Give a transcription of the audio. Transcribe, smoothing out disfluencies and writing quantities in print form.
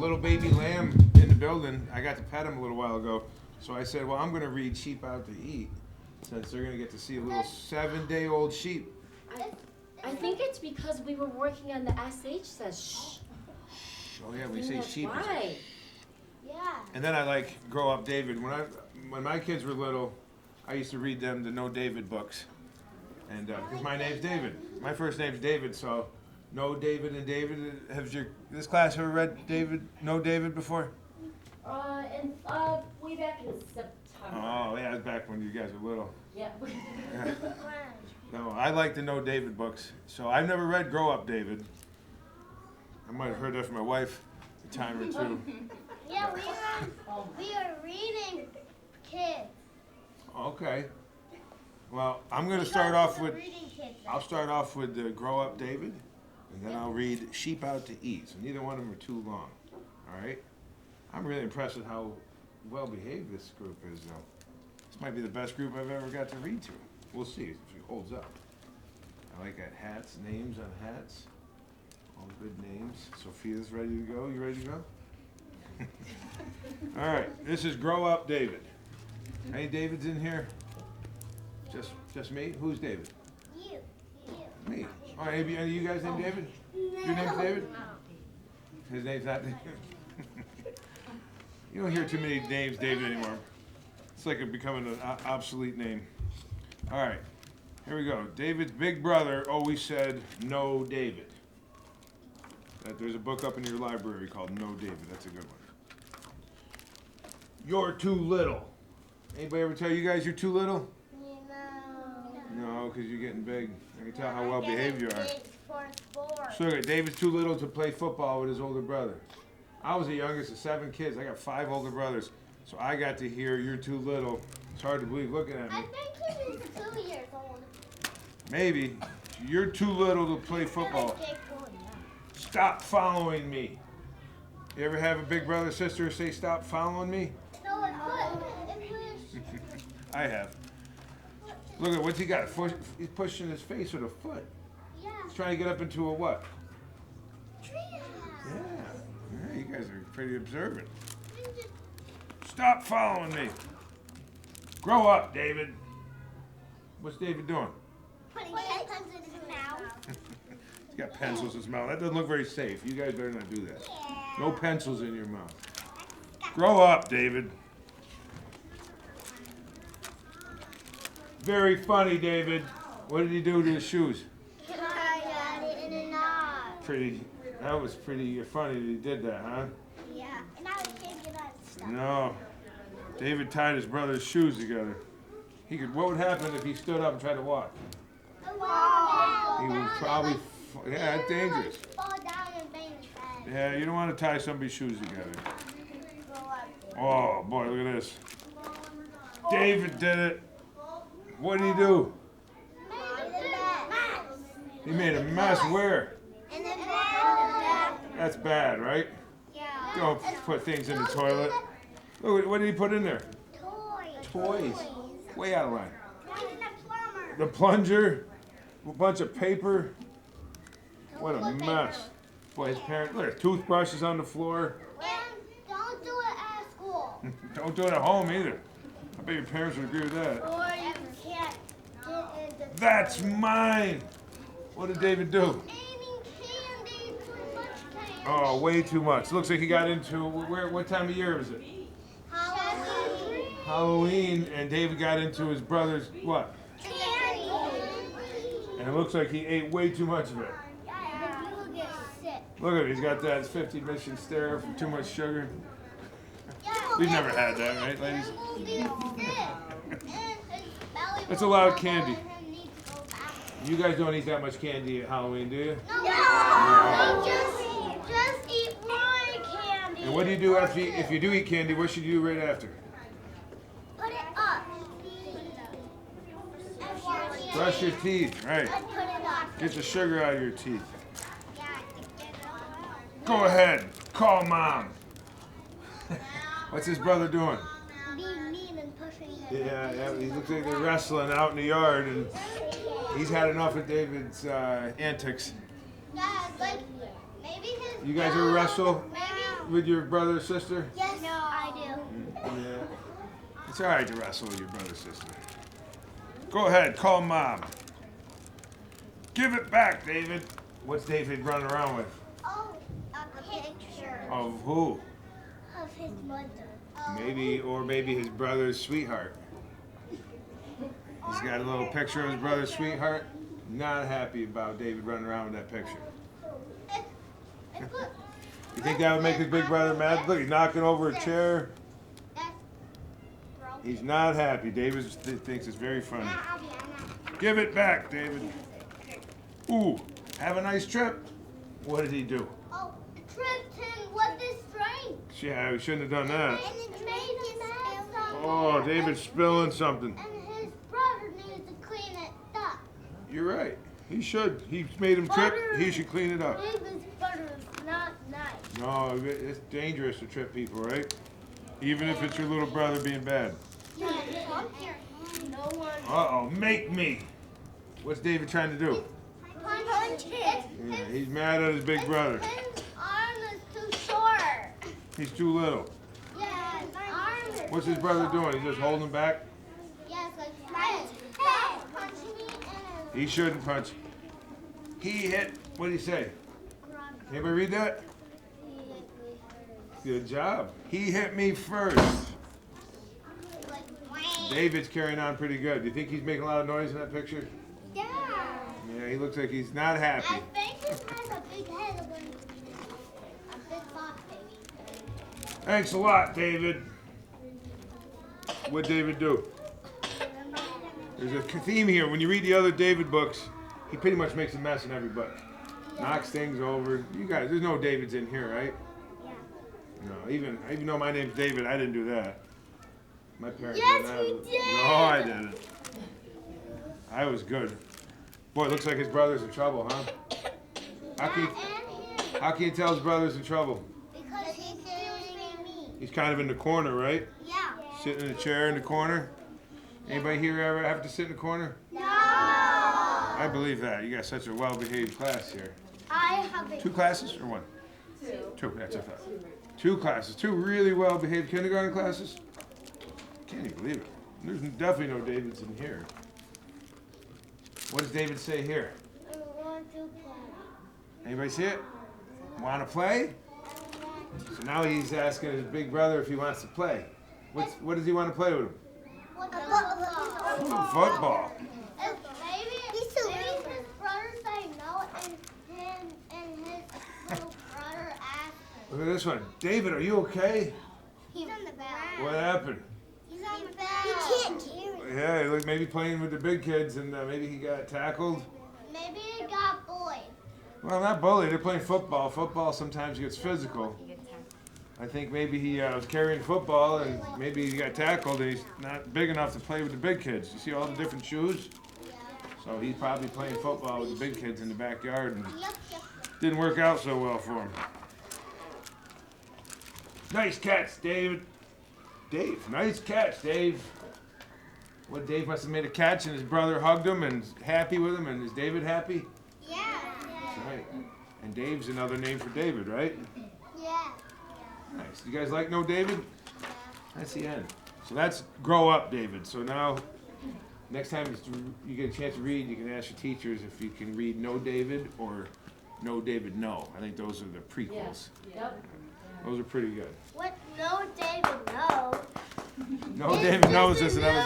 Little baby lamb in the building. I got to pet him a little while ago. So I said, well, I'm going to read Sheep Out to Eat, since they're going to get to see a little 7-day-old sheep. I think it's because we were working on the SH says shh. Oh yeah, we say sheep. Right. Yeah. And then I like Grow Up David. When my kids were little, I used to read them the No David books. And because my name's David. My first name's David, so No David and David. Has this class ever read No David before? Way back in September. Oh yeah, it was back when you guys were little. Yeah. No, I like the No David books. So I've never read Grow Up David. I might have heard that from my wife a time or two. Yeah, we are reading kids. Okay. Well, I'm going to start off with. Reading kids. I'll start off with the Grow Up David, and then I'll read Sheep Out to Eat. So neither one of them are too long. All right. I'm really impressed with how well behaved this group is. This might be the best group I've ever got to read to. We'll see if it holds up. I like that hats, names on hats. All good names. Sophia's ready to go. You ready to go? All right. This is Grow Up David. Any Davids in here? Just me? Who's David? You. Me. Oh, any of you guys named David? Your name's David? His name's not David. You don't hear too many names David anymore. It's like it's becoming an obsolete name. All right, here we go. David's big brother always said, "No, David." There's a book up in your library called No, David. That's a good one. You're too little. Anybody ever tell you guys you're too little? No, because you're getting big. I can tell how well behaved you are. So David's too little to play football with his older brother. I was the youngest of 7 kids. I got 5 older brothers. So I got to hear you're too little. It's hard to believe looking at me. I think he's 2 years old. Maybe. You're too little to play football. Stop following me. You ever have a big brother or sister say stop following me? No, it pushed. I have. Look at what's he got? He's pushing his face with a foot. Yeah. He's trying to get up into a what? Treehouse. Yeah, you guys are pretty observant. Stop following me. Grow up, David. What's David doing? Putting pencils in his mouth. He's got pencils in his mouth. That doesn't look very safe. You guys better not do that. No pencils in your mouth. Grow up, David. Very funny, David. What did he do to his shoes? I got it in a knot. That was pretty funny that he did that, huh? Yeah. And now we can't get out of stuff. No. David tied his brother's shoes together. What would happen if he stood up and tried to walk? He would probably, yeah, that's dangerous. Fall down and bang his head. Yeah, you don't want to tie somebody's shoes together. Oh, boy, look at this. David did it. What did he do? He made a mess where? In the back. That's bad, right? Yeah. Don't put things in the toilet. Look, what did he put in there? Toys. Way out of line. Plumber. The plunger, a bunch of paper. What a mess. Boy, his parents, look, toothbrushes on the floor. And don't do it at school. Don't do it at home either. I bet your parents would agree with that. Or you can't get in the... That's mine. What did David do? Aiming candy, too much candy. Oh, way too much. Looks like he got into, what time of year was it? Halloween. Halloween, and David got into his brother's, what? Candy. And it looks like he ate way too much of it. Yeah. You will get sick. Look at it, he's got that 50 mission stare from too much sugar. Yeah, We've never had that, right, ladies? you will get sick. And his belly That's a will lot of fall candy. down and he'll need to go back. You guys don't eat that much candy at Halloween, do you? No. Just eat more candy. And what do you do after if you do eat candy, what should you do right after? Put it up. Brush your teeth, right. And put it up. Get the sugar out of your teeth. Go ahead, call mom. What's his brother doing? Being mean and pushing him. Yeah, he looks like they're wrestling out in the yard, and he's had enough of David's antics. Yeah, like maybe his. You guys ever wrestle? Maybe with your brother or sister? Yes, I do. Yeah. It's all right to wrestle with your brother or sister. Go ahead, call Mom. Give it back, David. What's David running around with? Oh, a picture Of who? of his mother. Maybe his brother's sweetheart. He's got a little picture of his brother's sweetheart. Not happy about David running around with that picture. You think that would make his big brother mad? Look, he's knocking over a chair. He's not happy. David thinks it's very funny. Give it back, David. Ooh, have a nice trip. What did he do? Oh, tripped him with this string. Yeah, we shouldn't have done that. And it made him mad. Oh, David's spilling something. And his brother needs to clean it up. You're right. He should. He's made him trip. He should clean it up. David's brother is not nice. No, it's dangerous to trip people, right? Even if it's your little brother being bad. No one. Uh-oh, make me. What's David trying to do? Punch it. Yeah, he's mad at his big brother. His arm is too short. He's too little. Yeah, his arm is What's his brother doing? He's just holding him back? Yes, like hey, punch me and He shouldn't punch. He hit, what did he say? Anybody read that? Good job. He hit me first. David's carrying on pretty good. Do you think he's making a lot of noise in that picture? Yeah. Yeah, he looks like he's not happy. I think he has a big head when a big box baby. Thanks a lot, David. What'd David do? There's a theme here. When you read the other David books, he pretty much makes a mess in every book. Knocks things over. You guys, there's no Davids in here, right? Yeah. No, even though my name's David, I didn't do that. My parents Yes, didn't have we it. did. No, I didn't. I was good. Boy, it looks like his brother's in trouble, huh? How can you tell his brother's in trouble? Because he's doing me. He's kind of in the corner, right? Yeah. Sitting in a chair in the corner. Anybody here ever have to sit in the corner? No. I believe that. You got such a well-behaved class here. I have a 2 classes or 1? 2. That's a fact. 2 classes. 2 really well-behaved kindergarten classes. Can't even believe it. There's definitely no Davids in here. What does David say here? I want to play. Anybody see it? Want to play? So now he's asking his big brother if he wants to play. What does he want to play with him? Football. Maybe his brother say no, and his little brother asked him. Look at this one. David, are you okay? He's on the bed. What happened? He's on the bed. He can't carry. Yeah, he looked maybe playing with the big kids and maybe he got tackled. Maybe he got bullied. Well, not bullied. They're playing football. Football sometimes gets physical. I think maybe he was carrying football and maybe he got tackled and he's not big enough to play with the big kids. You see all the different shoes? So he's probably playing football with the big kids in the backyard and Yep. didn't work out so well for him. Nice catch, David. Dave, nice catch, Dave. What, Dave must have made a catch and his brother hugged him and is happy with him, and is David happy? Yeah. That's right. And Dave's another name for David, right? Yeah. Nice. You guys like No David? That's the end. So that's grow up, David. So now, next time you get a chance to read, you can ask your teachers if you can read No David or No David No. I think those are the prequels. Yep. Those are pretty good. What? No, David, no. No David knows is another